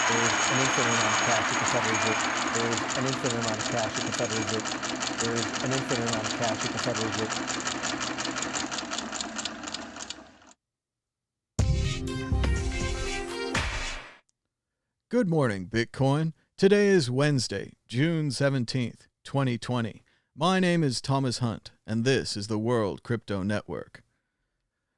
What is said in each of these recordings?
There's an infinite amount of cash. You can feather it. There's an infinite amount of cash. You can feather it. There's an infinite amount of cash. You can feather it. Good morning, Bitcoin. Today is Wednesday, June 17th, 2020. My name is Thomas Hunt, and this is the World Crypto Network.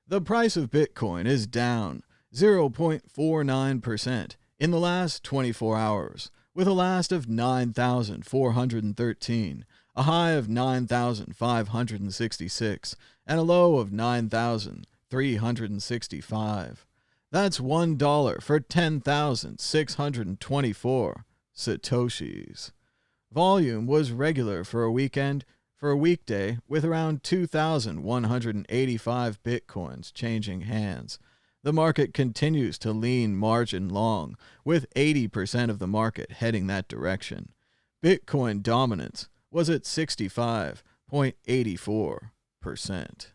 The price of Bitcoin is down 0.49% in the last 24 hours, with a last of 9,413, a high of 9,566, and a low of 9,365. That's $1 for 10,624 Satoshis. Volume was regular for a weekday, with around 2,185 Bitcoins changing hands. The market continues to lean margin long, with 80% of the market heading that direction. Bitcoin dominance was at 65.84%.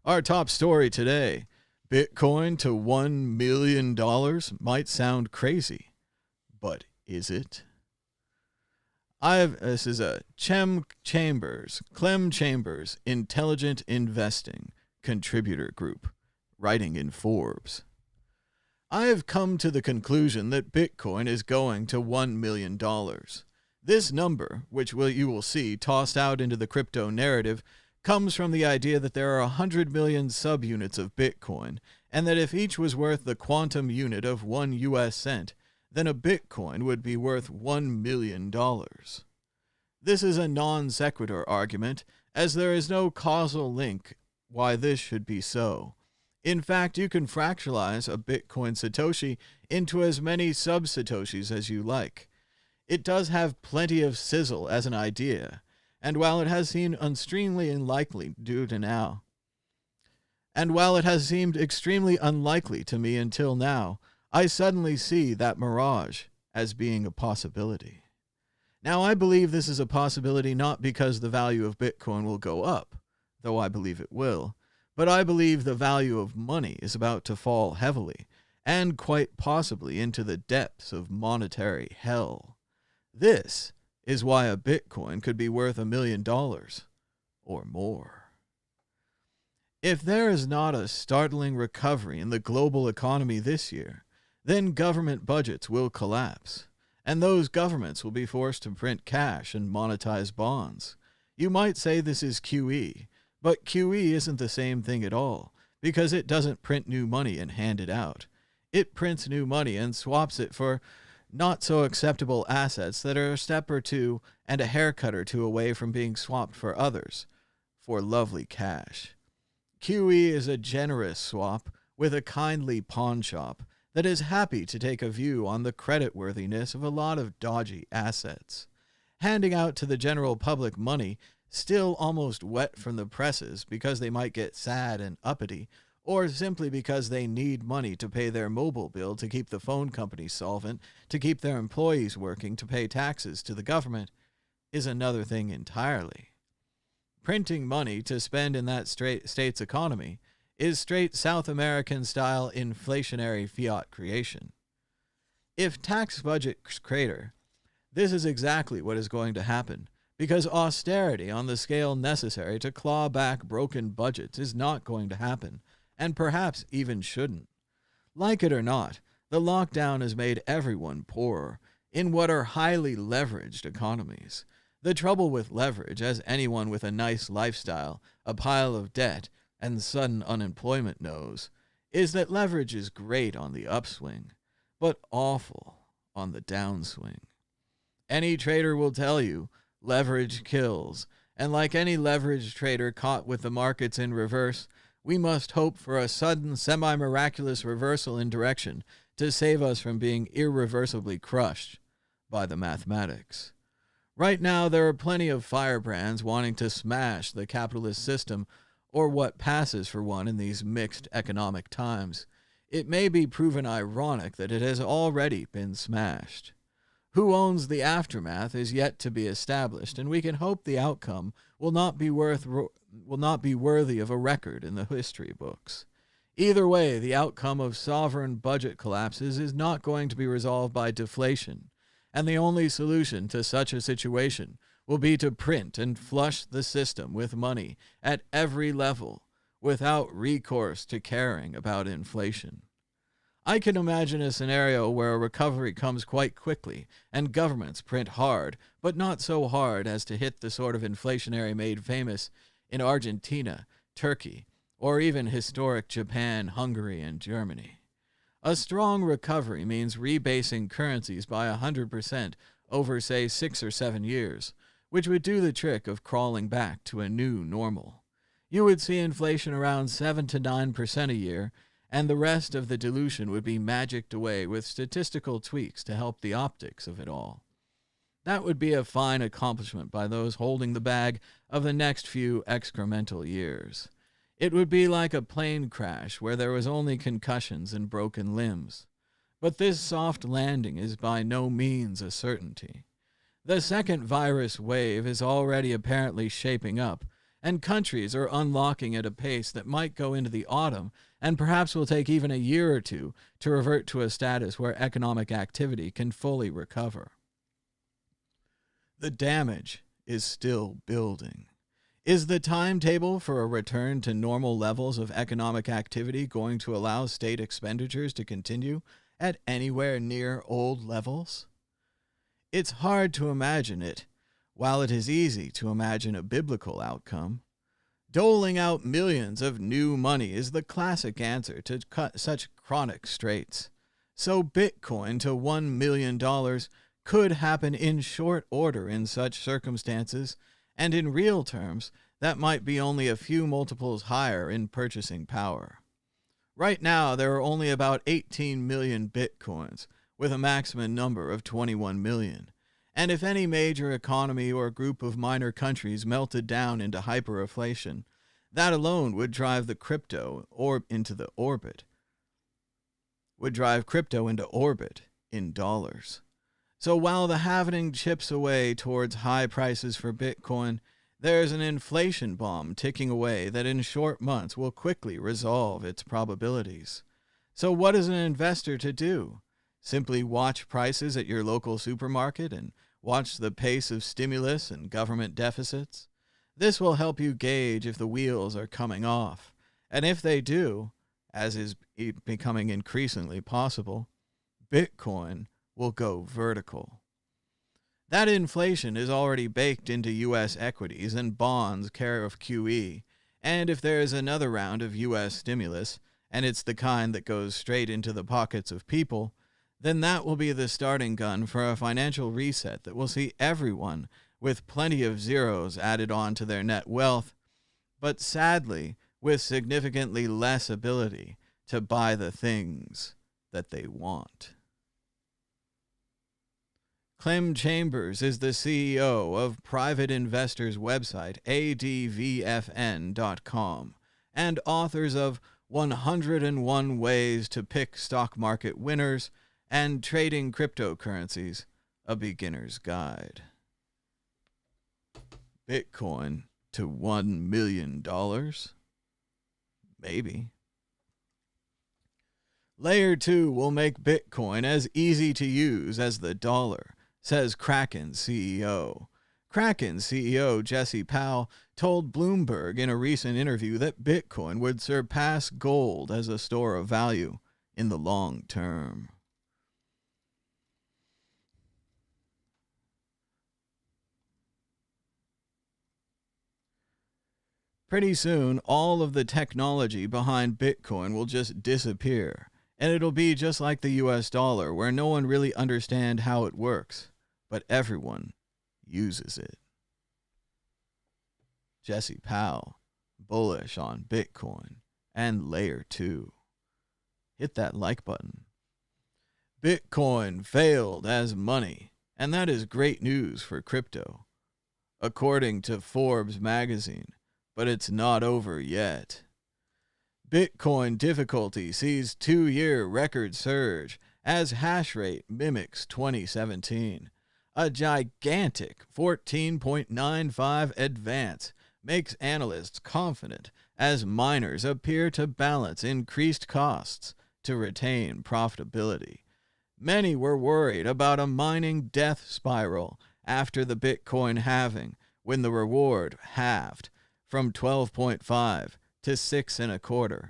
Our top story today: Bitcoin to $1 million might sound crazy, but is it? This is a Clem Chambers, Intelligent Investing contributor group, writing in Forbes. I have come to the conclusion that Bitcoin is going to $1 million. This number, which you will see tossed out into the crypto narrative, comes from the idea that there are 100 million subunits of Bitcoin, and that if each was worth the quantum unit of 1 US cent, then a Bitcoin would be worth $1 million. This is a non sequitur argument, as there is no causal link why this should be so. In fact, you can fractalize a Bitcoin Satoshi into as many sub-Satoshis as you like. It does have plenty of sizzle as an idea, and while it has seemed extremely unlikely to me until now, I suddenly see that mirage as being a possibility. Now, I believe this is a possibility not because the value of Bitcoin will go up, though I believe it will, but I believe the value of money is about to fall heavily, and quite possibly into the depths of monetary hell. This is why a Bitcoin could be worth $1 million or more. If there is not a startling recovery in the global economy this year, then government budgets will collapse, and those governments will be forced to print cash and monetize bonds. You might say this is QE, but QE isn't the same thing at all, because it doesn't print new money and hand it out. It prints new money and swaps it for not so acceptable assets that are a step or two and a haircut or two away from being swapped for others, for lovely cash. QE is a generous swap with a kindly pawn shop that is happy to take a view on the creditworthiness of a lot of dodgy assets, handing out to the general public money still almost wet from the presses because they might get sad and uppity, or simply because they need money to pay their mobile bill, to keep the phone company solvent, to keep their employees working, to pay taxes to the government, is another thing entirely. Printing money to spend in that state's economy is straight South American-style inflationary fiat creation. If tax budgets crater, this is exactly what is going to happen, because austerity on the scale necessary to claw back broken budgets is not going to happen, and perhaps even shouldn't. Like it or not, the lockdown has made everyone poorer in what are highly leveraged economies. The trouble with leverage, as anyone with a nice lifestyle, a pile of debt, and sudden unemployment knows, is that leverage is great on the upswing, but awful on the downswing. Any trader will tell you leverage kills, and like any leverage trader caught with the markets in reverse, we must hope for a sudden semi-miraculous reversal in direction to save us from being irreversibly crushed by the mathematics. Right now, there are plenty of firebrands wanting to smash the capitalist system, or what passes for one in these mixed economic times. It may be proven ironic that it has already been smashed. Who owns the aftermath is yet to be established, and we can hope the outcome will not be worthy of a record in the history books. Either way, the outcome of sovereign budget collapses is not going to be resolved by deflation, and the only solution to such a situation will be to print and flush the system with money at every level without recourse to caring about inflation. I can imagine a scenario where a recovery comes quite quickly and governments print hard, but not so hard as to hit the sort of inflationary made famous in Argentina, Turkey, or even historic Japan, Hungary, and Germany. A strong recovery means rebasing currencies by 100% over, say, 6 or 7 years, which would do the trick of crawling back to a new normal. You would see inflation around 7 to 9% a year, and the rest of the dilution would be magicked away with statistical tweaks to help the optics of it all. That would be a fine accomplishment by those holding the bag of the next few excremental years. It would be like a plane crash where there was only concussions and broken limbs. But this soft landing is by no means a certainty. The second virus wave is already apparently shaping up, and countries are unlocking at a pace that might go into the autumn and perhaps will take even a year or two to revert to a status where economic activity can fully recover. The damage is still building. Is the timetable for a return to normal levels of economic activity going to allow state expenditures to continue at anywhere near old levels? It's hard to imagine it, while it is easy to imagine a biblical outcome. Doling out millions of new money is the classic answer to cut such chronic straits. So Bitcoin to $1 million could happen in short order in such circumstances, and in real terms, that might be only a few multiples higher in purchasing power. Right now, there are only about 18 million Bitcoins, with a maximum number of 21 million. And if any major economy or group of minor countries melted down into hyperinflation, that alone would drive the crypto into orbit in dollars. So while the halvening chips away towards high prices for Bitcoin, there's an inflation bomb ticking away that in short months will quickly resolve its probabilities. So what is an investor to do? Simply watch prices at your local supermarket and watch the pace of stimulus and government deficits? This will help you gauge if the wheels are coming off. And if they do, as is becoming increasingly possible, Bitcoin will go vertical. That inflation is already baked into U.S. equities and bonds care of QE, and if there is another round of U.S. stimulus, and it's the kind that goes straight into the pockets of people, then that will be the starting gun for a financial reset that will see everyone with plenty of zeros added on to their net wealth, but sadly with significantly less ability to buy the things that they want. Clem Chambers is the CEO of private investors website advfn.com and authors of 101 Ways to Pick Stock Market Winners and Trading Cryptocurrencies, A Beginner's Guide. Bitcoin to $1 million? Maybe. Layer 2 will make Bitcoin as easy to use as the dollar, says Kraken CEO. Kraken CEO Jesse Powell told Bloomberg in a recent interview that Bitcoin would surpass gold as a store of value in the long term. Pretty soon, all of the technology behind Bitcoin will just disappear, and it'll be just like the US dollar, where no one really understands how it works, but everyone uses it. Jesse Powell, bullish on Bitcoin and Layer 2. Hit that like button. Bitcoin failed as money, and that is great news for crypto, according to Forbes magazine. But it's not over yet. Bitcoin difficulty sees 2-year record surge as hash rate mimics 2017. A gigantic 14.95 advance makes analysts confident as miners appear to balance increased costs to retain profitability. Many were worried about a mining death spiral after the Bitcoin halving, when the reward halved from 12.5 to 6.25.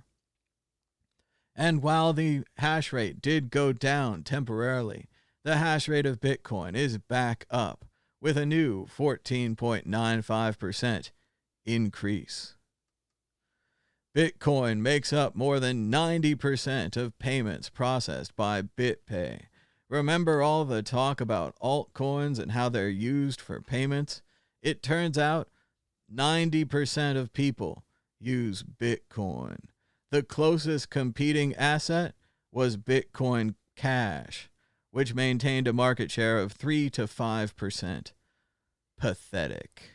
And while the hash rate did go down temporarily, the hash rate of Bitcoin is back up with a new 14.95% increase. Bitcoin makes up more than 90% of payments processed by BitPay. Remember all the talk about altcoins and how they're used for payments? It turns out 90% of people use Bitcoin. The closest competing asset was Bitcoin Cash, which maintained a market share of 3 to 5%. Pathetic.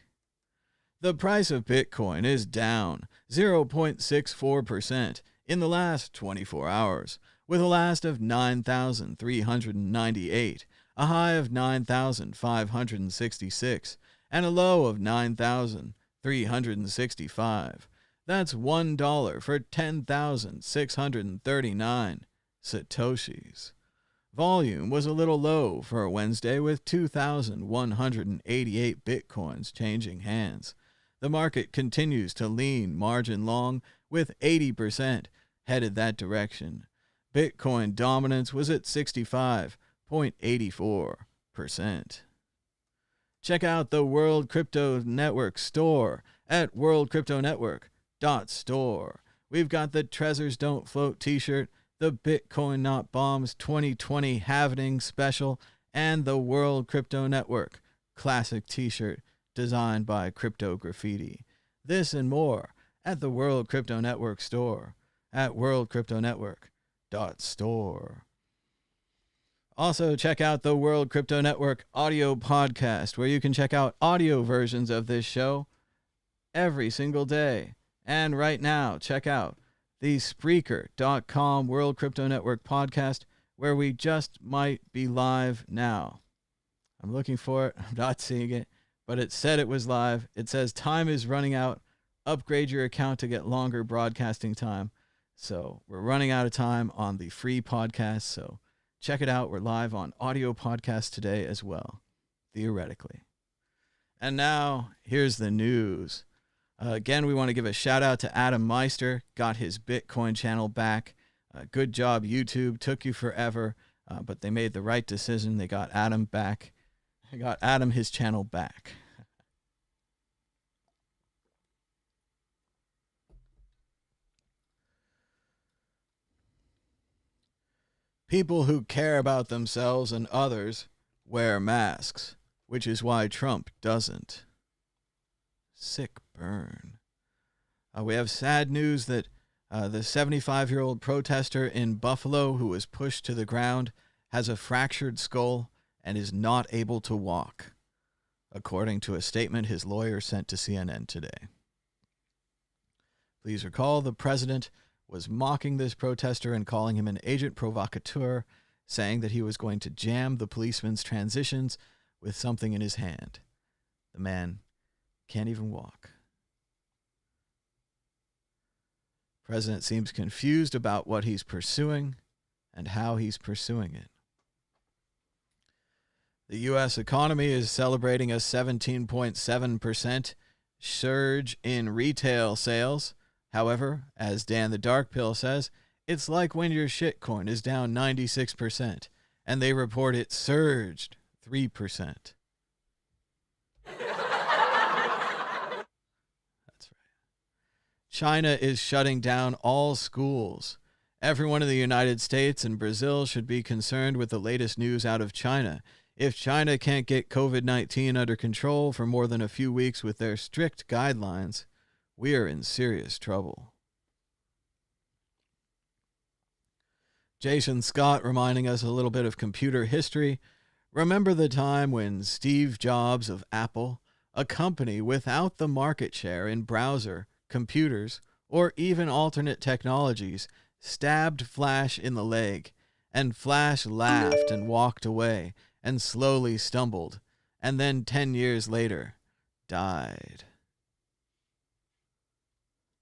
The price of Bitcoin is down 0.64% in the last 24 hours, with a last of 9,398, a high of 9,566, and a low of 9,365. That's $1 for 10,639 Satoshis. Volume was a little low for a Wednesday, with 2,188 Bitcoins changing hands. The market continues to lean margin long, with 80% headed that direction. Bitcoin dominance was at 65.84%. Check out the World Crypto Network store at worldcryptonetwork.store. We've got the Treasures Don't Float t-shirt, the Bitcoin Not Bombs 2020 Halving Special, and the World Crypto Network Classic t-shirt designed by Crypto Graffiti. This and more at the World Crypto Network store at worldcryptonetwork.store. Also, check out the World Crypto Network audio podcast, where you can check out audio versions of this show every single day. And right now, check out the Spreaker.com World Crypto Network podcast, where we just might be live now. I'm looking for it. I'm not seeing it, but it said it was live. It says time is running out. Upgrade your account to get longer broadcasting time. So we're running out of time on the free podcast, so check it out. We're live on audio podcasts today as well, theoretically. And now, here's the news. Again, we want to give a shout out to Adam Meister. Got his Bitcoin channel back. Good job, YouTube. Took you forever, but they made the right decision. They got Adam back. They got Adam his channel back. People who care about themselves and others wear masks, which is why Trump doesn't. Sick burn. We have sad news that the 75-year-old protester in Buffalo who was pushed to the ground has a fractured skull and is not able to walk, according to a statement his lawyer sent to CNN today. Please recall the president was mocking this protester and calling him an agent provocateur, saying that he was going to jam the policeman's transitions with something in his hand. The man can't even walk. President seems confused about what he's pursuing and how he's pursuing it. The U.S. economy is celebrating a 17.7% surge in retail sales. However, as Dan the Dark Pill says, it's like when your shitcoin is down 96% and they report it surged 3%. That's right. China is shutting down all schools. Everyone in the United States and Brazil should be concerned with the latest news out of China. If China can't get COVID-19 under control for more than a few weeks with their strict guidelines, we are in serious trouble. Jason Scott reminding us a little bit of computer history. Remember the time when Steve Jobs of Apple, a company without the market share in browser, computers, or even alternate technologies, stabbed Flash in the leg, and Flash laughed and walked away and slowly stumbled, and then 10 years later, died.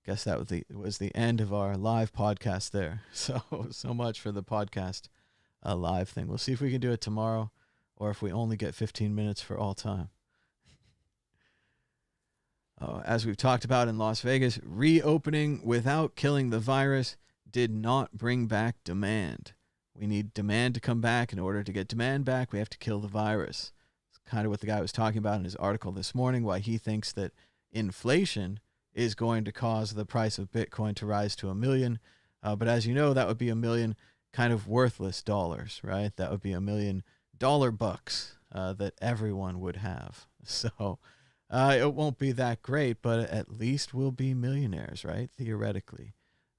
guess that was the end of our live podcast there. So much for the podcast live thing. We'll see if we can do it tomorrow, or if we only get 15 minutes for all time. As we've talked about in Las Vegas, reopening without killing the virus did not bring back demand. We need demand to come back. In order to get demand back, we have to kill the virus. It's kind of what the guy was talking about in his article this morning, why he thinks that inflation is going to cause the price of Bitcoin to rise to $1 million. But as you know, that would be $1 million kind of worthless dollars, right? That would be $1 million bucks that everyone would have. So it won't be that great, but at least we'll be millionaires, right? Theoretically,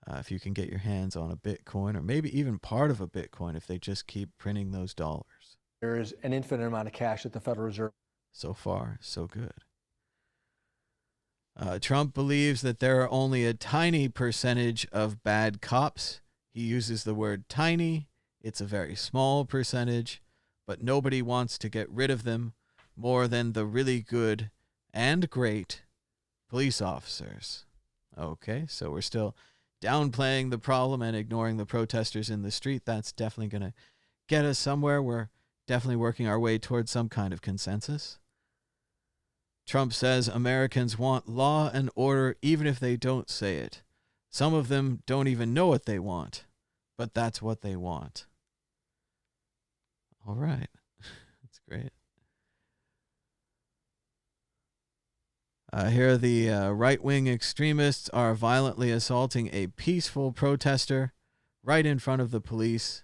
if you can get your hands on a Bitcoin, or maybe even part of a Bitcoin, if they just keep printing those dollars. There is an infinite amount of cash at the Federal Reserve. So far, so good. Trump believes that there are only a tiny percentage of bad cops. He uses the word tiny. It's a very small percentage, but nobody wants to get rid of them more than the really good and great police officers. Okay, so we're still downplaying the problem and ignoring the protesters in the street. That's definitely going to get us somewhere. We're definitely working our way towards some kind of consensus. Trump says Americans want law and order even if they don't say it. Some of them don't even know what they want, but that's what they want. All right. That's great. Here the right-wing extremists are violently assaulting a peaceful protester right in front of the police.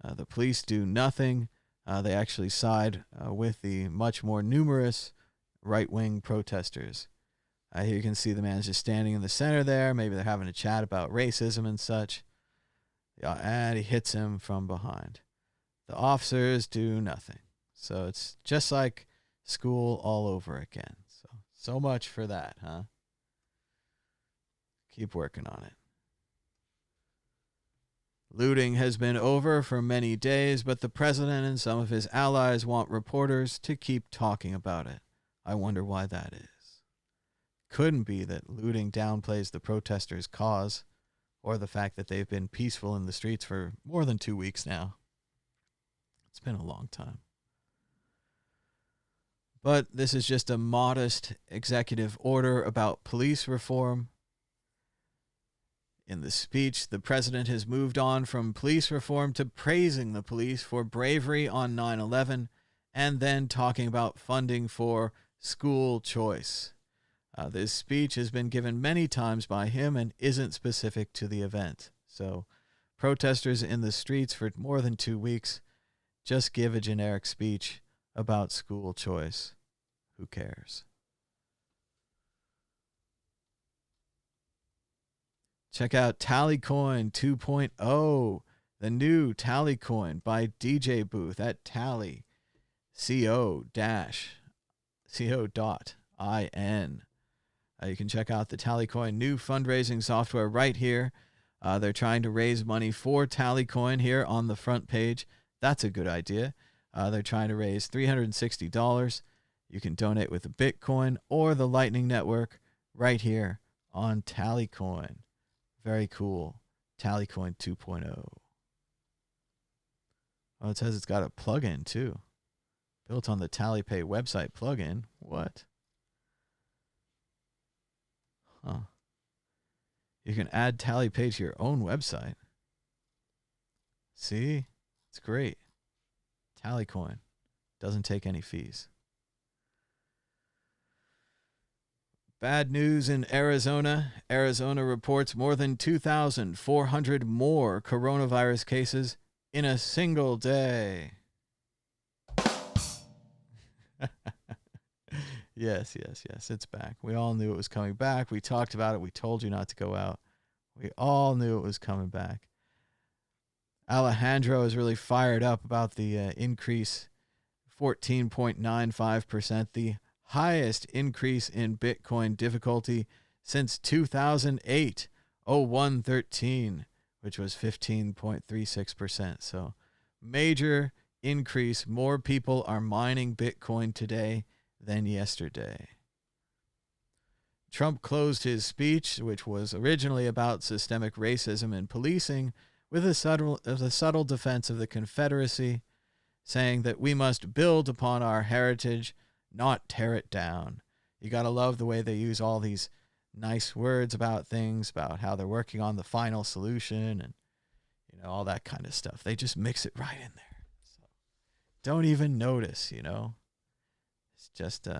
The police do nothing. They actually side with the much more numerous right-wing protesters. Here you can see the man just standing in the center there. Maybe they're having a chat about racism and such. And he hits him from behind. The officers do nothing. So it's just like school all over again. So much for that, huh? Keep working on it. Looting has been over for many days, but the president and some of his allies want reporters to keep talking about it. I wonder why that is. Couldn't be that looting downplays the protesters' cause, or the fact that they've been peaceful in the streets for more than 2 weeks now. It's been a long time. But this is just a modest executive order about police reform. In the speech, the president has moved on from police reform to praising the police for bravery on 9/11, and then talking about funding for school choice. This speech has been given many times by him and isn't specific to the event. So protesters in the streets for more than 2 weeks just give a generic speech about school choice. Who cares? Check out Tallycoin 2.0, the new Tallycoin by DJ Booth at Tally, co.in. You can check out the Tallycoin new fundraising software right here. They're trying to raise money for Tallycoin here on the front page. That's a good idea. They're trying to raise $360. You can donate with a Bitcoin or the Lightning Network right here on Tallycoin. Very cool. Tallycoin 2.0. Oh, it says it's got a plugin too. Built on the TallyPay website plugin. What? Huh. You can add TallyPay to your own website. See? It's great. Tallycoin. Doesn't take any fees. Bad news in Arizona. Arizona reports more than 2,400 more coronavirus cases in a single day. Yes. It's back. We all knew it was coming back. We talked about it. We told you not to go out. We all knew it was coming back. Alejandro is really fired up about the increase, 14.95%, the highest increase in Bitcoin difficulty since 2008, 0113, which was 15.36%. So major increase. More people are mining Bitcoin today than yesterday. Trump closed his speech, which was originally about systemic racism in policing, with a subtle defense of the Confederacy, saying that we must build upon our heritage, not tear it down. You got to love the way they use all these nice words about things, about how they're working on the final solution and, you know, all that kind of stuff. They just mix it right in there. So don't even notice, you know. It's just it's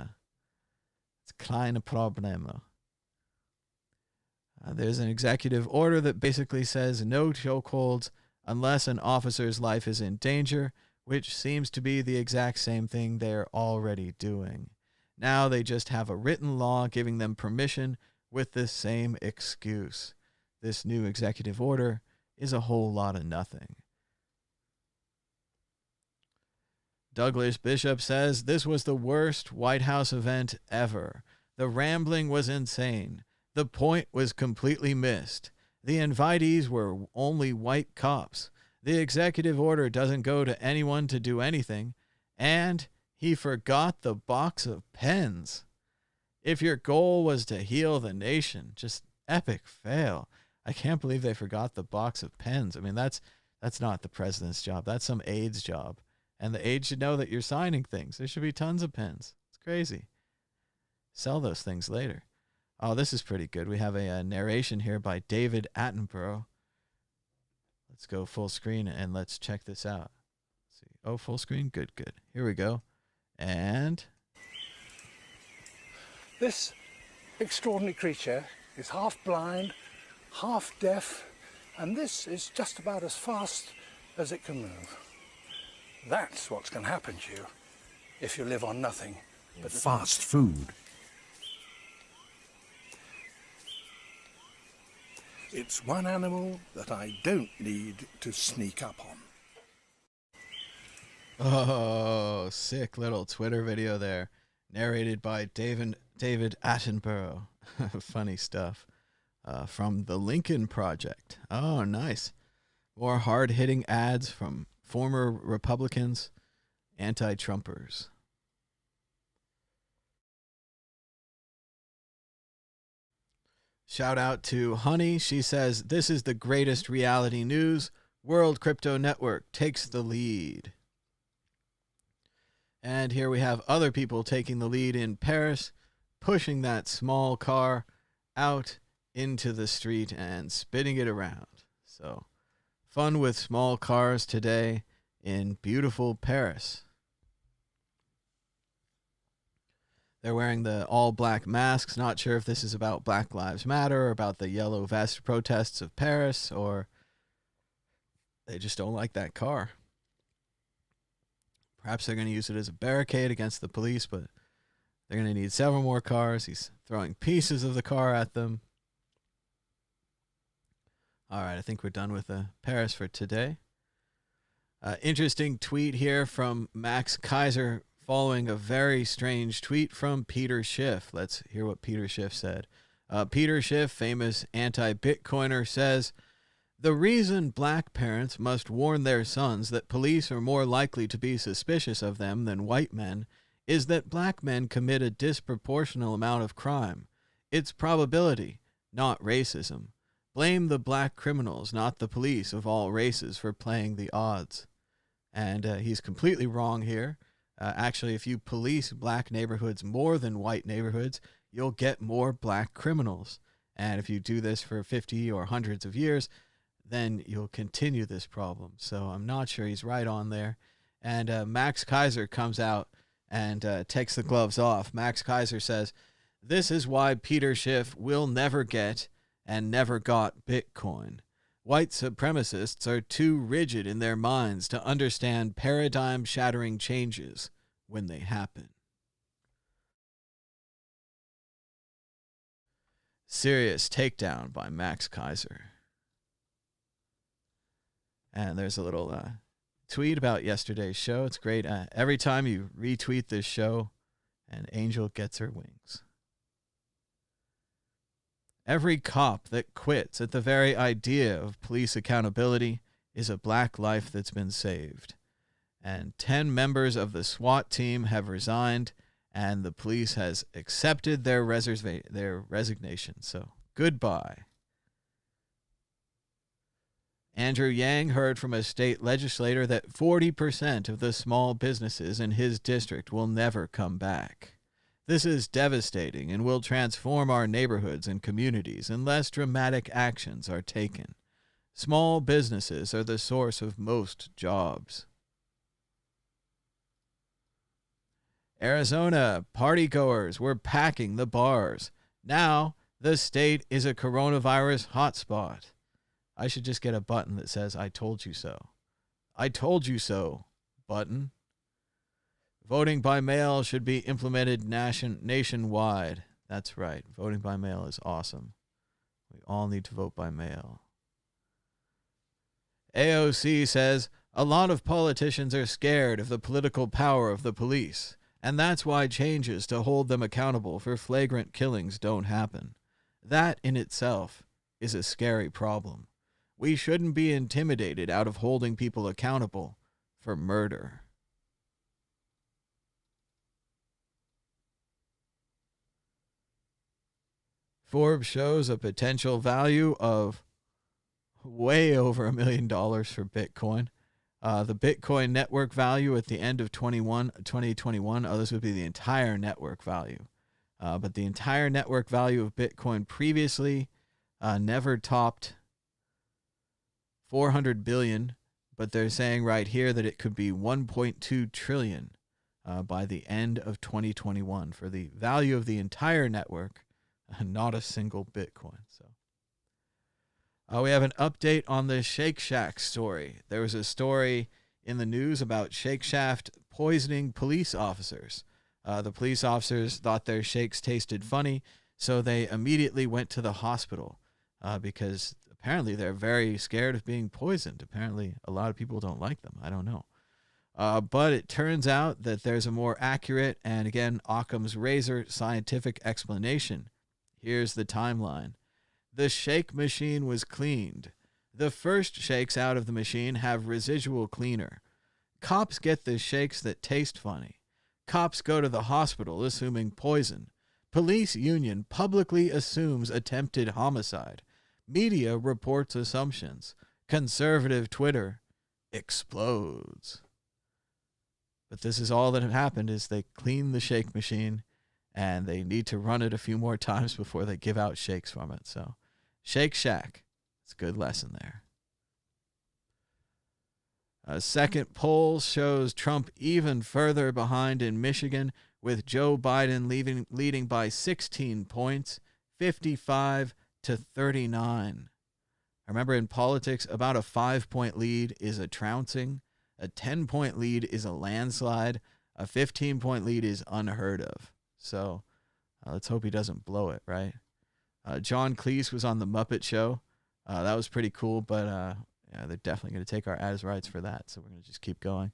a kleine Probleme. There's an executive order that basically says no chokeholds unless an officer's life is in danger, which seems to be the exact same thing they're already doing. Now they just have a written law giving them permission with the same excuse. This new executive order is a whole lot of nothing. Douglas Bishop says this was the worst White House event ever. The rambling was insane. The point was completely missed. The invitees were only white cops. The executive order doesn't go to anyone to do anything. And he forgot the box of pens. If your goal was to heal the nation, just epic fail. I can't believe they forgot the box of pens. I mean, that's not the president's job. That's some aide's job. And the aide should know that you're signing things. There should be tons of pens. It's crazy. Sell those things later. Oh, this is pretty good. We have a narration here by David Attenborough. Let's go full screen and let's check this out. Let's see. Oh, full screen? Good. Here we go. And this extraordinary creature is half blind, half deaf, and this is just about as fast as it can move. That's what's going to happen to you if you live on nothing but fast food. It's one animal that I don't need to sneak up on. oh, sick little Twitter video there, narrated by David Attenborough. Funny stuff. From the Lincoln Project. Oh, nice. More hard-hitting ads from former Republicans, anti-Trumpers. Shout out to Honey. She says, this is the greatest reality news. World Crypto Network takes the lead. And here we have other people taking the lead in Paris, pushing that small car out into the street and spinning it around. So fun with small cars today in beautiful Paris. They're wearing the all-black masks. Not sure if this is about Black Lives Matter or about the yellow vest protests of Paris, or they just don't like that car. Perhaps they're going to use it as a barricade against the police, but they're going to need several more cars. He's throwing pieces of the car at them. All right, I think we're done with Paris for today. Interesting tweet here from Max Kaiser following a very strange tweet from Peter Schiff. Let's hear what Peter Schiff said. Peter Schiff, famous anti-Bitcoiner, says, the reason black parents must warn their sons that police are more likely to be suspicious of them than white men is that black men commit a disproportional amount of crime. It's probability, not racism. Blame the black criminals, not the police of all races, for playing the odds. And he's completely wrong here. Actually, if you police black neighborhoods more than white neighborhoods, you'll get more black criminals. And if you do this for 50 or hundreds of years, then you'll continue this problem. So I'm not sure he's right on there. And Max Kaiser comes out and takes the gloves off. Max Kaiser says, this is why Peter Schiff will never get and never got Bitcoin. White supremacists are too rigid in their minds to understand paradigm-shattering changes when they happen. Serious takedown by Max Kaiser. And there's a little tweet about yesterday's show. It's great. Every time you retweet this show, an angel gets her wings. Every cop that quits at the very idea of police accountability is a black life that's been saved. And 10 members of the SWAT team have resigned, and the police has accepted their resignation. So goodbye. Andrew Yang heard from a state legislator that 40% of the small businesses in his district will never come back. This is devastating and will transform our neighborhoods and communities unless dramatic actions are taken. Small businesses are the source of most jobs. Arizona partygoers were packing the bars. Now the state is a coronavirus hotspot. I should just get a button that says, I told you so. I told you so, button. Voting by mail should be implemented nationwide. That's right. Voting by mail is awesome. We all need to vote by mail. AOC says, a lot of politicians are scared of the political power of the police, and that's why changes to hold them accountable for flagrant killings don't happen. That in itself is a scary problem. We shouldn't be intimidated out of holding people accountable for murder. Forbes shows a potential value of way over $1 million for Bitcoin. The Bitcoin network value at the end of 2021, this would be the entire network value. But the entire network value of Bitcoin previously never topped 400 billion, but they're saying right here that it could be 1.2 trillion by the end of 2021 for the value of the entire network, not a single Bitcoin. So we have an update on the Shake Shack story. There was a story in the news about Shake Shack poisoning police officers. The police officers thought their shakes tasted funny, so they immediately went to the hospital because apparently they're very scared of being poisoned. Apparently a lot of people don't like them. I don't know. But it turns out that there's a more accurate and, again, Occam's razor scientific explanation. Here's the timeline. The shake machine was cleaned. The first shakes out of the machine have residual cleaner. Cops get the shakes that taste funny. Cops go to the hospital assuming poison. Police union publicly assumes attempted homicide. Media reports assumptions. Conservative Twitter explodes. But this is all that had happened is they cleaned the shake machine and they need to run it a few more times before they give out shakes from it. So Shake Shack, it's a good lesson there. A second poll shows Trump even further behind in Michigan, with Joe Biden leading by 16 points, 55 to 39. I remember in politics, about a 5-point lead is a trouncing. A 10-point lead is a landslide. A 15-point lead is unheard of. So let's hope he doesn't blow it, right? John Cleese was on The Muppet Show. That was pretty cool, but yeah, they're definitely going to take our ads rights for that, so we're going to just keep going.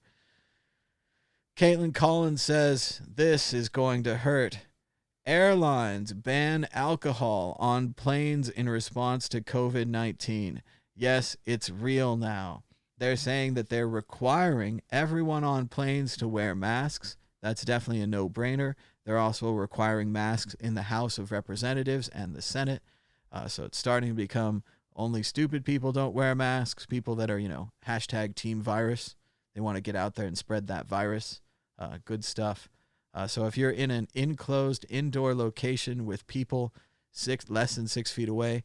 Caitlin Collins says, this is going to hurt. Airlines ban alcohol on planes in response to COVID-19. Yes, it's real now. They're saying that they're requiring everyone on planes to wear masks. That's definitely a no-brainer. They're also requiring masks in the House of Representatives and the Senate. So it's starting to become only stupid people don't wear masks. People that are, hashtag team virus. They want to get out there and spread that virus. Good stuff. So if you're in an enclosed indoor location with people less than 6 feet away,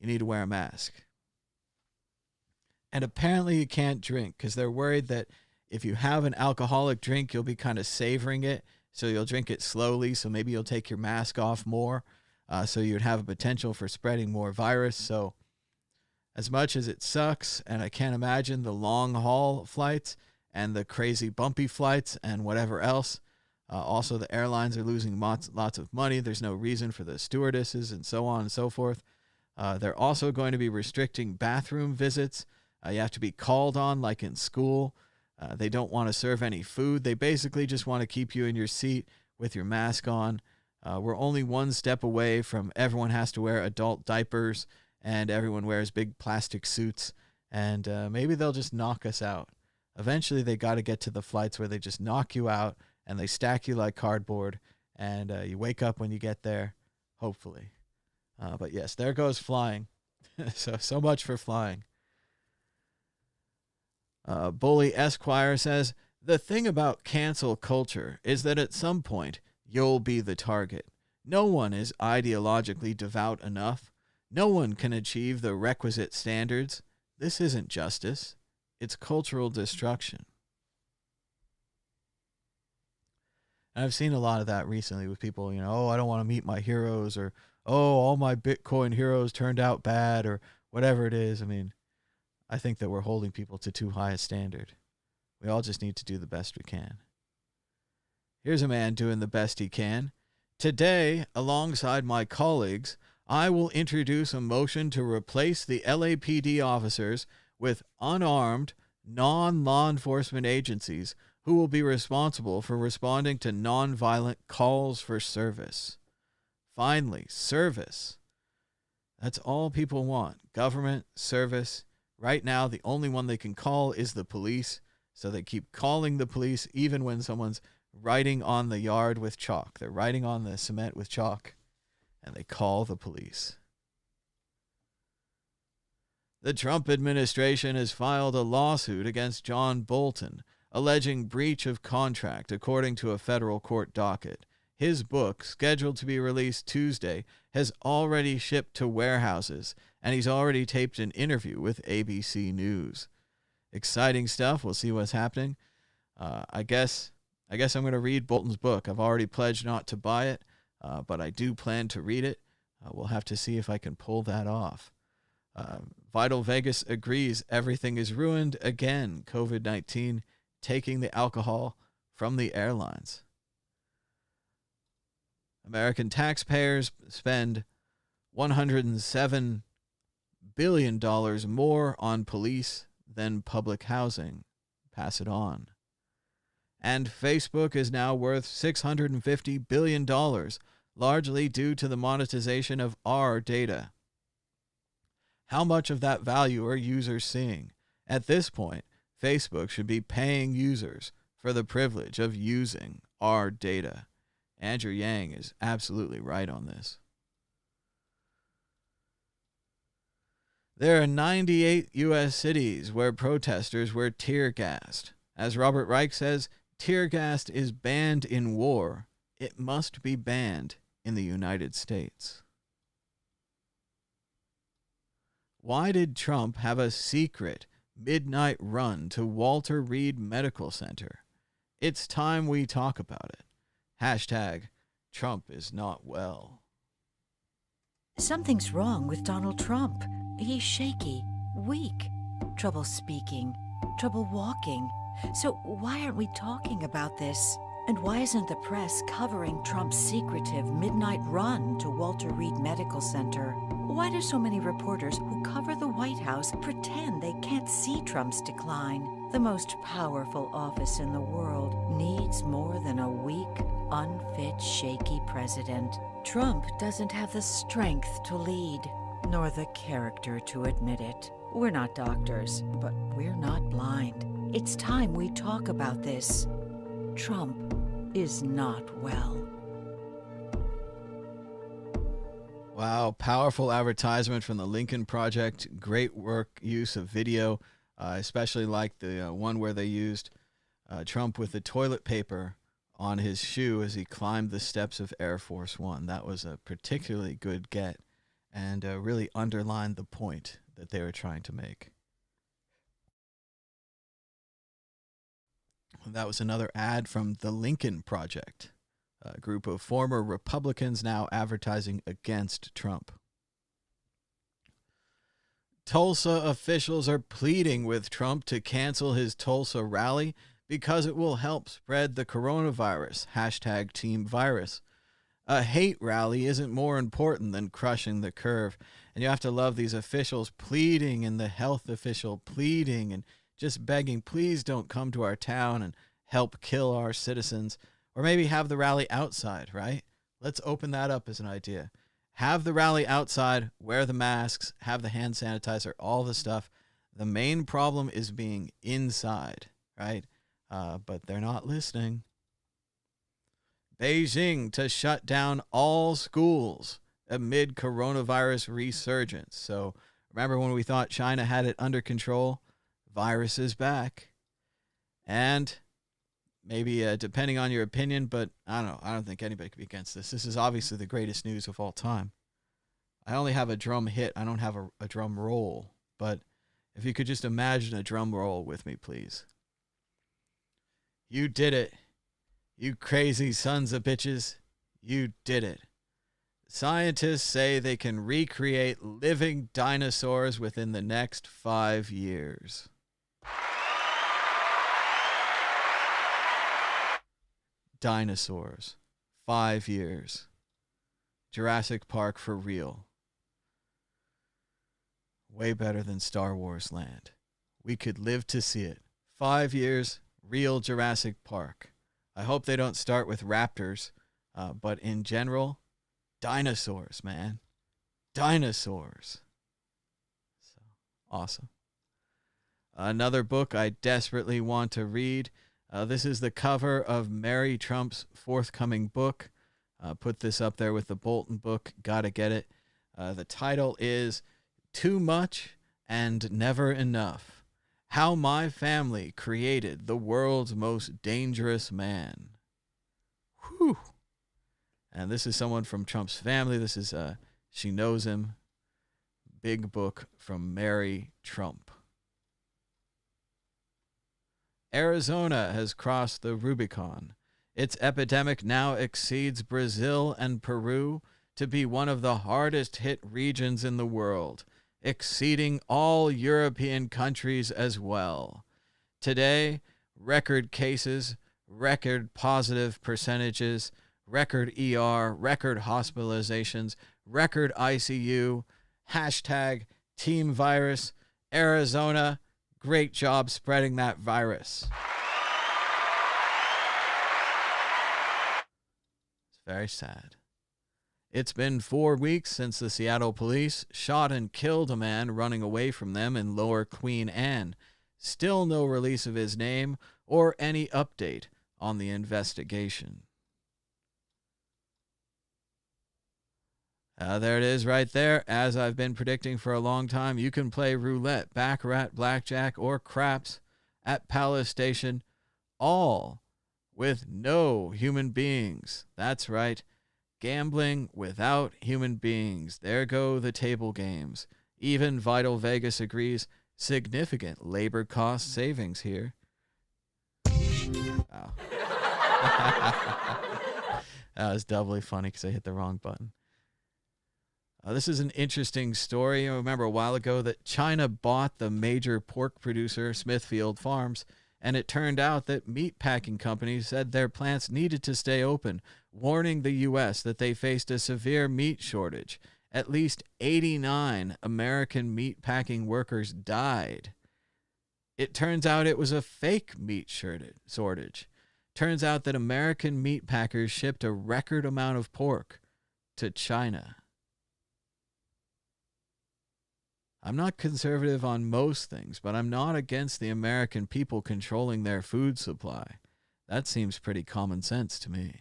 you need to wear a mask. And apparently you can't drink because they're worried that if you have an alcoholic drink, you'll be kind of savoring it. So you'll drink it slowly. So maybe you'll take your mask off more. So you'd have a potential for spreading more virus. So as much as it sucks, and I can't imagine the long haul flights and the crazy bumpy flights and whatever else, also the airlines are losing lots of money. There's no reason for the stewardesses and so on and so forth. They're also going to be restricting bathroom visits. You have to be called on like in school. They don't want to serve any food. They basically just want to keep you in your seat with your mask on. We're only one step away from everyone has to wear adult diapers and everyone wears big plastic suits. And maybe they'll just knock us out. Eventually, they got to get to the flights where they just knock you out and they stack you like cardboard, and you wake up when you get there, hopefully. But yes, there goes flying. so much for flying. Bully Esquire says, the thing about cancel culture is that at some point, you'll be the target. No one is ideologically devout enough. No one can achieve the requisite standards. This isn't justice. It's cultural destruction. And I've seen a lot of that recently with people, oh, I don't want to meet my heroes, or, oh, all my Bitcoin heroes turned out bad, or whatever it is. I mean, I think that we're holding people to too high a standard. We all just need to do the best we can. Here's a man doing the best he can. Today, alongside my colleagues, I will introduce a motion to replace the LAPD officers with unarmed, non-law enforcement agencies who will be responsible for responding to non-violent calls for service. Finally, service. That's all people want. Government, service. Right now, the only one they can call is the police, so they keep calling the police even when someone's writing on the yard with chalk. They're writing on the cement with chalk, and they call the police. The Trump administration has filed a lawsuit against John Bolton, alleging breach of contract, according to a federal court docket. His book, scheduled to be released Tuesday, has already shipped to warehouses, and he's already taped an interview with ABC News. Exciting stuff. We'll see what's happening. I guess I'm going to read Bolton's book. I've already pledged not to buy it, but I do plan to read it. We'll have to see if I can pull that off. Vital Vegas agrees everything is ruined again. COVID-19 taking the alcohol from the airlines. American taxpayers spend $107 billion more on police than public housing. Pass it on. And Facebook is now worth $650 billion, largely due to the monetization of our data. How much of that value are users seeing? At this point, Facebook should be paying users for the privilege of using our data. Andrew Yang is absolutely right on this. There are 98 U.S. cities where protesters were tear-gassed. As Robert Reich says, tear-gassed is banned in war. It must be banned in the United States. Why did Trump have a secret midnight run to Walter Reed Medical Center? It's time we talk about it. Hashtag Trump is not well. Something's wrong with Donald Trump. He's shaky, weak, trouble speaking, trouble walking. So why aren't we talking about this? And why isn't the press covering Trump's secretive midnight run to Walter Reed Medical Center? Why do so many reporters who cover the White House pretend they can't see Trump's decline? The most powerful office in the world needs more than a weak, unfit, shaky president. Trump doesn't have the strength to lead, nor the character to admit it. We're not doctors, but we're not blind. It's time we talk about this. Trump is not well. Wow, powerful advertisement from the Lincoln Project. Great work, use of video. Especially like the one where they used Trump with the toilet paper on his shoe as he climbed the steps of Air Force One. That was a particularly good get and really underlined the point that they were trying to make. That was another ad from the Lincoln Project, a group of former Republicans now advertising against Trump. Tulsa officials are pleading with Trump to cancel his Tulsa rally because it will help spread the coronavirus. Hashtag Team Virus. A hate rally isn't more important than crushing the curve. And you have to love these officials pleading, and the health official pleading and just begging, please don't come to our town and help kill our citizens. Or maybe have the rally outside, right? Let's open that up as an idea. Have the rally outside, wear the masks, have the hand sanitizer, all the stuff. The main problem is being inside, right? But they're not listening. Beijing to shut down all schools amid coronavirus resurgence. So remember when we thought China had it under control? Virus is back. And maybe depending on your opinion, but I don't know. I don't think anybody could be against this. This is obviously the greatest news of all time. I only have a drum hit. I don't have a drum roll. But if you could just imagine a drum roll with me, please. You did it. You crazy sons of bitches. You did it. Scientists say they can recreate living dinosaurs within the next 5 years. Dinosaurs. 5 years. Jurassic Park for real. Way better than Star Wars Land. We could live to see it. 5 years, real Jurassic Park. I hope they don't start with raptors, but in general, dinosaurs, man. Dinosaurs. So awesome. Another book I desperately want to read. This is the cover of Mary Trump's forthcoming book. Put this up there with the Bolton book. Gotta get it. The title is Too Much and Never Enough. How My Family Created the World's Most Dangerous Man. Whew. And this is someone from Trump's family. This is, she knows him. Big book from Mary Trump. Arizona has crossed the Rubicon. Its epidemic now exceeds Brazil and Peru to be one of the hardest hit regions in the world, exceeding all European countries as well. Today, record cases, record positive percentages, record ER, record hospitalizations, record ICU, hashtag Team Virus, Arizona, great job spreading that virus. It's very sad. It's been 4 weeks since the Seattle police shot and killed a man running away from them in Lower Queen Anne. Still no release of his name or any update on the investigation. There it is right there. As I've been predicting for a long time, you can play roulette, baccarat, blackjack, or craps at Palace Station, all with no human beings. That's right. Gambling without human beings. There go the table games. Even Vital Vegas agrees. Significant labor cost savings here. Oh. That was doubly funny because I hit the wrong button. This is an interesting story. I remember a while ago that China bought the major pork producer, Smithfield Farms, and it turned out that meat packing companies said their plants needed to stay open, warning the U.S. that they faced a severe meat shortage. At least 89 American meat packing workers died. It turns out it was a fake meat shortage. Turns out that American meat packers shipped a record amount of pork to China. I'm not conservative on most things, but I'm not against the American people controlling their food supply. That seems pretty common sense to me.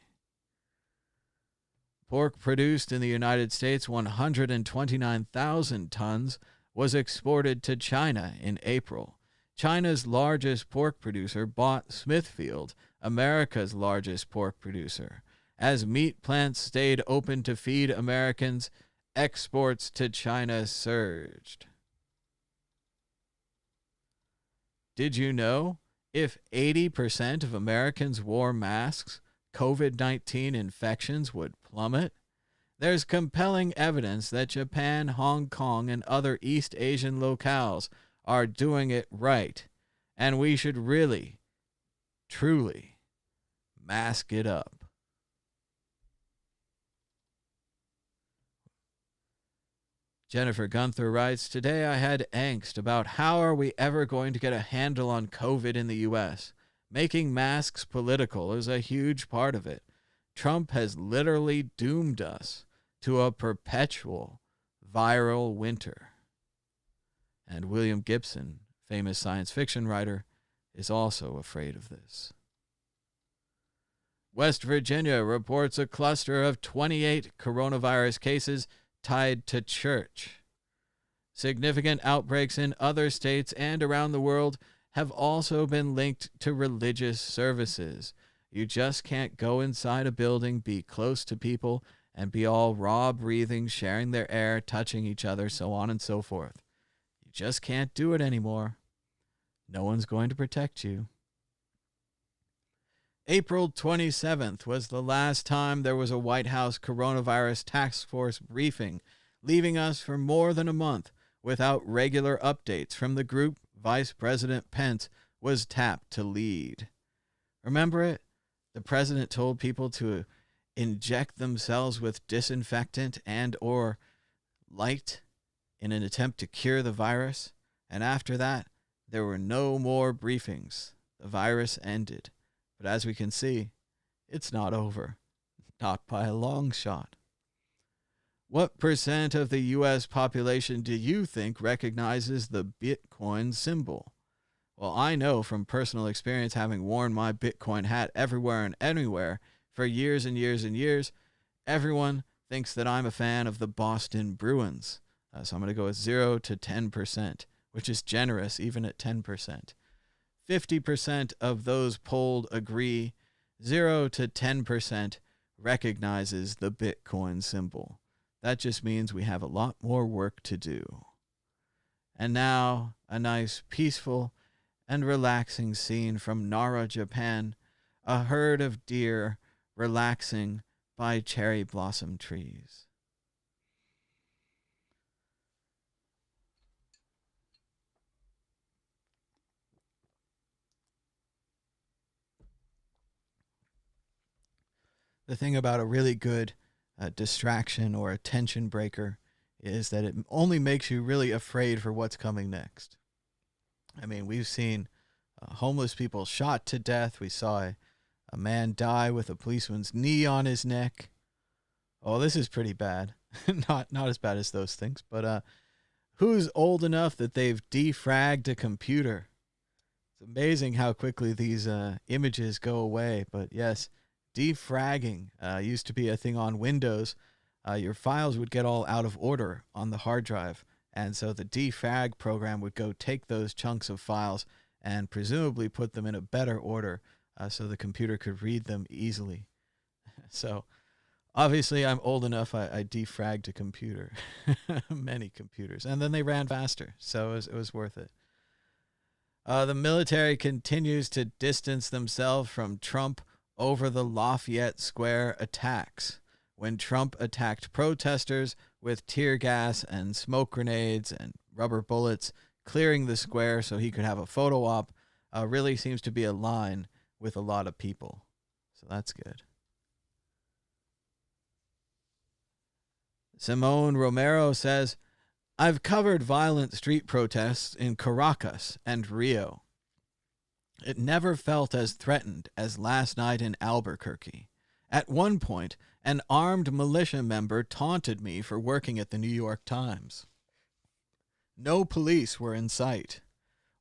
Pork produced in the United States, 129,000 tons, was exported to China in April. China's largest pork producer bought Smithfield, America's largest pork producer. As meat plants stayed open to feed Americans, exports to China surged. Did you know if 80% of Americans wore masks, COVID-19 infections would plummet? There's compelling evidence that Japan, Hong Kong, and other East Asian locales are doing it right, and we should really, truly mask it up. Jennifer Gunther writes, today I had angst about how are we ever going to get a handle on COVID in the U.S. Making masks political is a huge part of it. Trump has literally doomed us to a perpetual viral winter. And William Gibson, famous science fiction writer, is also afraid of this. West Virginia reports a cluster of 28 coronavirus cases tied to church. Significant outbreaks in other states and around the world have also been linked to religious services. You just can't go inside a building, be close to people, and be all raw breathing, sharing their air, touching each other, so on and so forth. You just can't do it anymore. No one's going to protect you. April 27th was the last time there was a White House coronavirus task force briefing, leaving us for more than a month without regular updates from the group Vice President Pence was tapped to lead. Remember it? The president told people to inject themselves with disinfectant and or light in an attempt to cure the virus. And after that, there were no more briefings. The virus ended. But as we can see, it's not over. Not by a long shot. What percent of the U.S. population do you think recognizes the Bitcoin symbol? Well, I know from personal experience, having worn my Bitcoin hat everywhere and anywhere for years and years and years, everyone thinks that I'm a fan of the Boston Bruins. So I'm going to go with 0 to 10%, which is generous even at 10%. 50% of those polled agree. 0 to 10% recognizes the Bitcoin symbol. That just means we have a lot more work to do. And now, a nice, peaceful, and relaxing scene from Nara, Japan, a herd of deer relaxing by cherry blossom trees. The thing about a really good distraction or attention breaker is that it only makes you really afraid for what's coming next. I mean, we've seen homeless people shot to death. We saw a man die with a policeman's knee on his neck. Oh, this is pretty bad. not as bad as those things, but who's old enough that they've defragged a computer? It's amazing how quickly these images go away. But yes, defragging used to be a thing on Windows. Your files would get all out of order on the hard drive. And so the defrag program would go take those chunks of files and presumably put them in a better order so the computer could read them easily. So obviously I'm old enough, I defragged a computer, many computers, and then they ran faster. So it was worth it. The military continues to distance themselves from Trump over the Lafayette Square attacks, when Trump attacked protesters with tear gas and smoke grenades and rubber bullets, clearing the square so he could have a photo op, really seems to be a line with a lot of people. So that's good. Simone Romero says, I've covered violent street protests in Caracas and Rio. It never felt as threatened as last night in Albuquerque. At one point, an armed militia member taunted me for working at the New York Times. No police were in sight.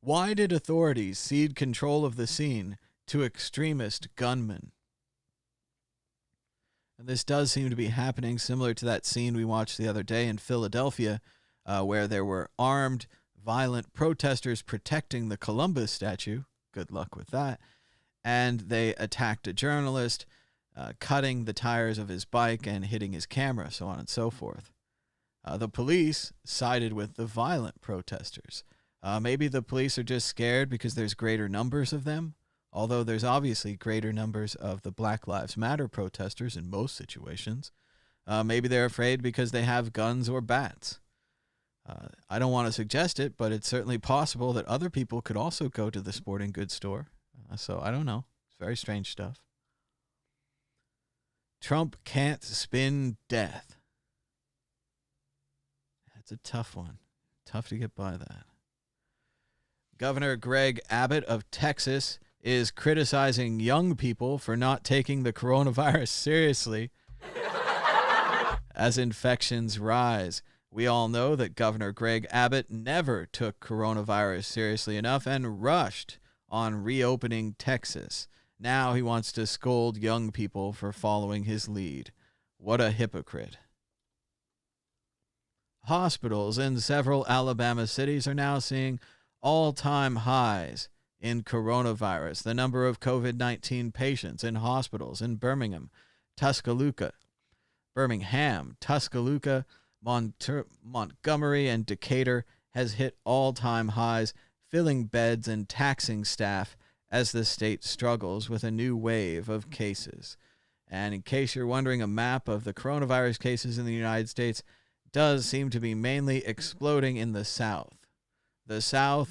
Why did authorities cede control of the scene to extremist gunmen? And this does seem to be happening, similar to that scene we watched the other day in Philadelphia, where there were armed, violent protesters protecting the Columbus statue. Good luck with that. And they attacked a journalist, cutting the tires of his bike and hitting his camera, so on and so forth. The police sided with the violent protesters. Maybe the police are just scared because there's greater numbers of them, although there's obviously greater numbers of the Black Lives Matter protesters in most situations. Maybe they're afraid because they have guns or bats. I don't want to suggest it, but it's certainly possible that other people could also go to the sporting goods store. So I don't know. It's very strange stuff. Trump can't spin death. That's a tough one. Tough to get by that. Governor Greg Abbott of Texas is criticizing young people for not taking the coronavirus seriously as infections rise. We all know that Governor Greg Abbott never took coronavirus seriously enough and rushed on reopening Texas. Now he wants to scold young people for following his lead. What a hypocrite. Hospitals in several Alabama cities are now seeing all-time highs in coronavirus. The number of COVID-19 patients in hospitals in Birmingham, Tuscaloosa, Montgomery, and Decatur has hit all-time highs, filling beds and taxing staff as the state struggles with a new wave of cases. And in case you're wondering, a map of the coronavirus cases in the United States does seem to be mainly exploding in the South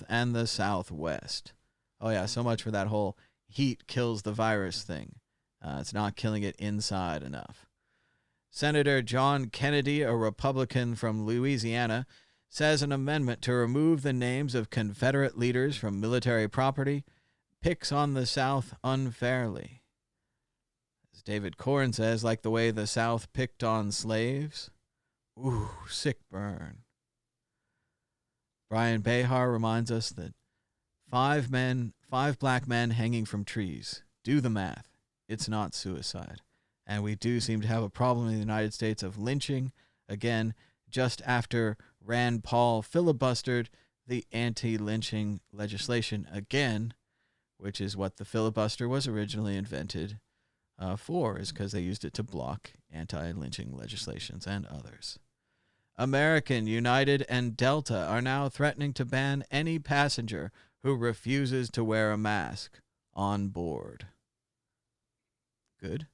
and the Southwest. Oh yeah, so much for that whole heat kills the virus thing. It's not killing it inside enough. Senator John Kennedy, a Republican from Louisiana, says an amendment to remove the names of Confederate leaders from military property picks on the South unfairly. As David Corn says, like the way the South picked on slaves. Ooh, sick burn. Brian Behar reminds us that 5 black men hanging from trees. Do the math. It's not suicide. And we do seem to have a problem in the United States of lynching, again, just after Rand Paul filibustered the anti-lynching legislation again, which is what the filibuster was originally invented for, is because they used it to block anti-lynching legislations and others. American, United, and Delta are now threatening to ban any passenger who refuses to wear a mask on board. Good.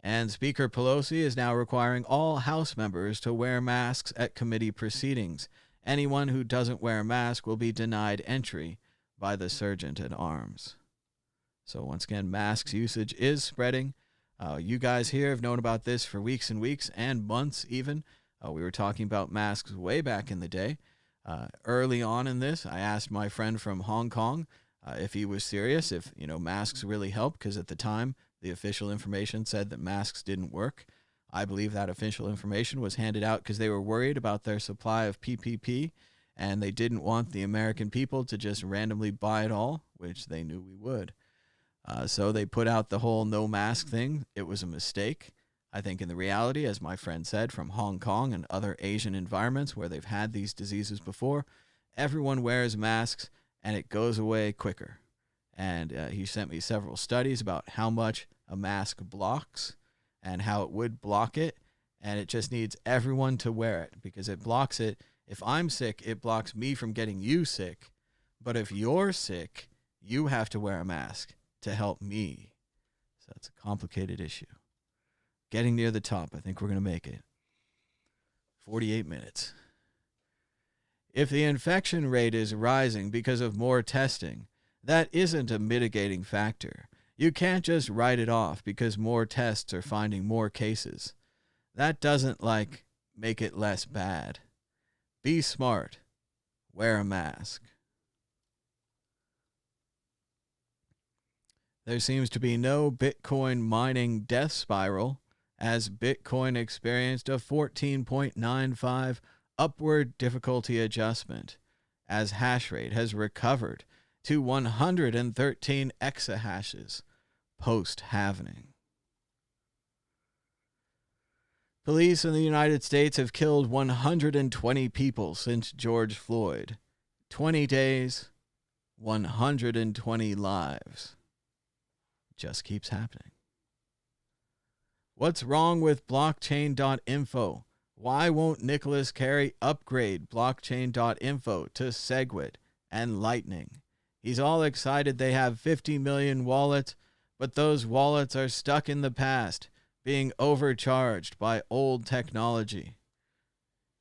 And Speaker Pelosi is now requiring all House members to wear masks at committee proceedings. Anyone who doesn't wear a mask will be denied entry by the Sergeant at Arms. So once again, masks usage is spreading. You guys here have known about this for weeks and weeks and months even. We were talking about masks way back in the day. Early on in this, I asked my friend from Hong Kong if he was serious, if masks really help, because at the time, the official information said that masks didn't work. I believe that official information was handed out because they were worried about their supply of PPP, and they didn't want the American people to just randomly buy it all, which they knew we would. So they put out the whole no mask thing. It was a mistake. I think in the reality, as my friend said, from Hong Kong and other Asian environments where they've had these diseases before, everyone wears masks and it goes away quicker. And he sent me several studies about how much a mask blocks and how it would block it. And it just needs everyone to wear it because it blocks it. If I'm sick, it blocks me from getting you sick. But if you're sick, you have to wear a mask to help me. So it's a complicated issue. Getting near the top. I think we're going to make it. 48 minutes. If the infection rate is rising because of more testing, that isn't a mitigating factor. You can't just write it off because more tests are finding more cases. That doesn't, make it less bad. Be smart. Wear a mask. There seems to be no Bitcoin mining death spiral, as Bitcoin experienced a 14.95 upward difficulty adjustment, as hash rate has recovered to 113 exahashes post-halving. Police in the United States have killed 120 people since George Floyd. 20 days, 120 lives. Just keeps happening. What's wrong with blockchain.info? Why won't Nicholas Carey upgrade blockchain.info to SegWit and Lightning? He's all excited they have 50 million wallets, but those wallets are stuck in the past, being overcharged by old technology.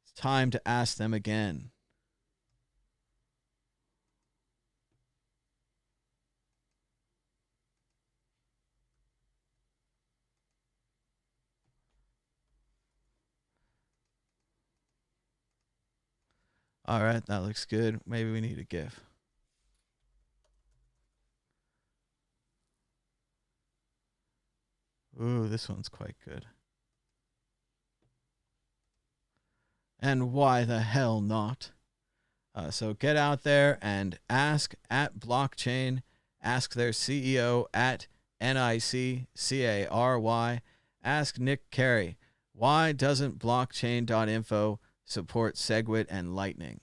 It's time to ask them again. All right, that looks good. Maybe we need a GIF. Ooh, this one's quite good. And why the hell not? So get out there and ask at blockchain Ask their CEO at NICCARY. Ask Nick Carey, why doesn't blockchain.info support SegWit and Lightning?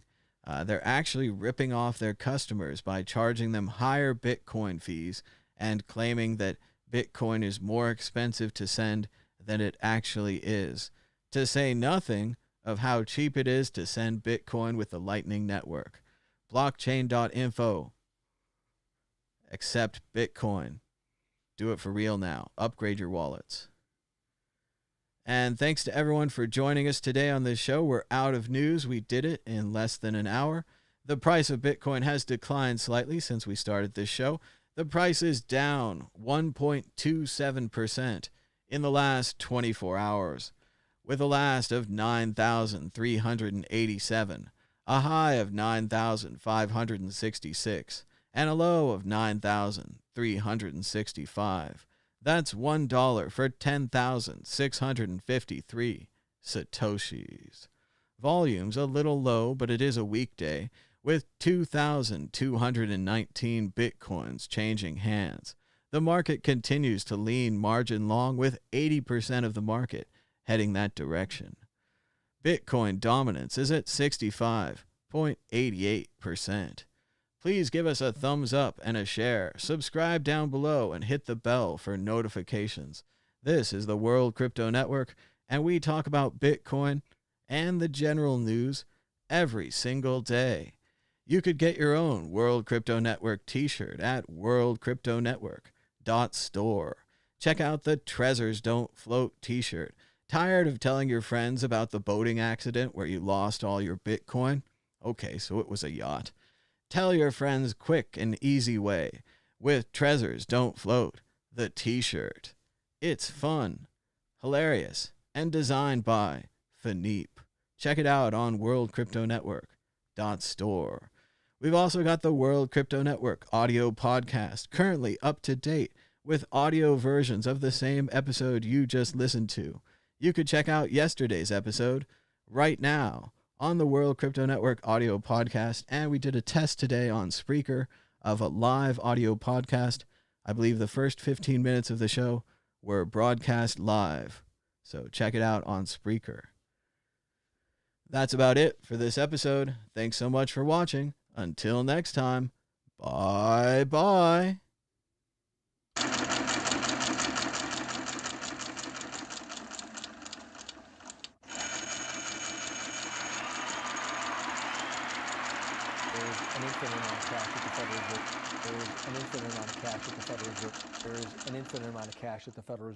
They're actually ripping off their customers by charging them higher Bitcoin fees and claiming that Bitcoin is more expensive to send than it actually is, to say nothing of how cheap it is to send Bitcoin with the Lightning Network. Blockchain.info. Accept Bitcoin. Do it for real now. Upgrade your wallets. And thanks to everyone for joining us today on this show. We're out of news. We did it in less than an hour. The price of Bitcoin has declined slightly since we started this show. The price is down 1.27% in the last 24 hours, with a last of 9,387, a high of 9,566, and a low of 9,365. That's $1 for 10,653 Satoshis. Volume's a little low, but it is a weekday, with 2,219 Bitcoins changing hands. The market continues to lean margin long, with 80% of the market heading that direction. Bitcoin dominance is at 65.88%. Please give us a thumbs up and a share. Subscribe down below and hit the bell for notifications. This is the World Crypto Network, and we talk about Bitcoin and the general news every single day. You could get your own World Crypto Network t-shirt at worldcryptonetwork.store. Check out the Treasures Don't Float t-shirt. Tired of telling your friends about the boating accident where you lost all your Bitcoin? Okay, so it was a yacht. Tell your friends quick and easy way with Treasures Don't Float, the t-shirt. It's fun, hilarious, and designed by Philippe. Check it out on worldcryptonetwork.store. We've also got the World Crypto Network audio podcast, currently up to date with audio versions of the same episode you just listened to. You could check out yesterday's episode right now on the World Crypto Network audio podcast, and we did a test today on Spreaker of a live audio podcast. I believe the first 15 minutes of the show were broadcast live, so check it out on Spreaker. That's about it for this episode. Thanks so much for watching. Until next time, bye-bye. An infinite amount of cash at the Federal Reserve. There is an infinite amount of cash at the Federal Reserve. There is an infinite amount of cash at the Federal Reserve.